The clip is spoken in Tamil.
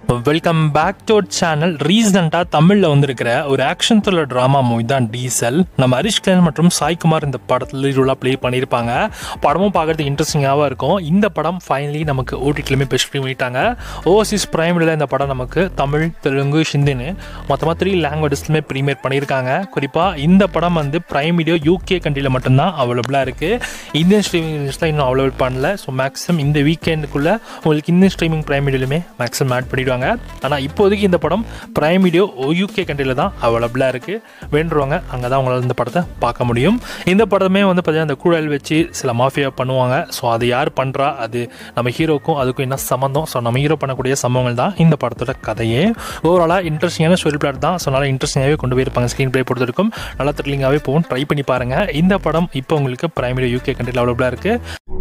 Welcome back to channel. ரீசெண்டாக தமிழில் வந்திருக்கிற ஒரு ஆக்ஷன் த்ரில்லர் ட்ராமா மூவி தான் டீசல். நம்ம ஹரிஷ் கல்யாண் மற்றும் சாய்குமார் இந்த படத்தில் லீடராக ப்ளே பண்ணியிருப்பாங்க. படமும் பார்க்குறதுக்கு இன்ட்ரெஸ்டிங்காக இருக்கும். இந்த படம் ஃபைனலி நமக்கு ஓடிடிலுமே பெஸ்ட் பண்ணிட்டாங்க. ஓவர்சீஸ் பிரைமில் இந்த படம் நமக்கு தமிழ், தெலுங்கு, ஹிந்தின்னு மொத்தமாக 3 லாங்குவேஜஸ்லுமே ப்ரீமியர் பண்ணியிருக்காங்க. குறிப்பாக இந்த படம் வந்து பிரைம் வீடியோ UK கண்ட்ரியில் மட்டும்தான் அவைலபிளாக இருக்குது. இந்தியன் ஸ்ட்ரீமிங் லிஸ்ட்டில் இன்னும் அவைலபிள் பண்ணல. ஸோ மேக்ஸிமம் இந்த வீக்கெண்டுக்குள்ளே உங்களுக்கு இந்தியன் ஸ்ட்ரீமிங் பிரைம் வீடியோலுமே மேக்ஸிமம் ஆட் பண்ணிவிடுவாங்க. ஆனால் இப்போதைக்கு இந்த படம் பிரைம் வீடியோ UK கண்ட்ரியில் தான் அவைலபிளாக இருக்குது. வேண்டுறவங்க அங்கே தான் உங்களால் இந்த படத்தை பார்க்க முடியும். இந்த படமே வந்து பார்த்தீங்கன்னா அந்த கூழல் வச்சு சில மாஃபியா பண்ணுவாங்க. ஸோ அது யார் பண்ணுறா, அது நம்ம ஹீரோக்கும் அதுக்கும் என்ன சம்மந்தம், ஸோ நம்ம ஹீரோ பண்ணக்கூடிய சம்பவங்கள் தான் இந்த படத்தோட கதையே. ஓவராலாக இன்ட்ரெஸ்டிங்கான ஸ்டோரி பிளாட் தான். ஸோ நல்லா இன்ட்ரெஸ்டிங்காகவே கொண்டு போயிருப்பாங்க. ஸ்க்ரீன் ப்ளே பொறுத்திருக்கும் நல்லா த்ரில்லிங்காகவே போகும். ட்ரை பண்ணி பாருங்கள். இந்த படம் இப்போ உங்களுக்கு பிரைம் வீடியோ UK கண்ட்ரியில் அவைலபிளாக இருக்குது.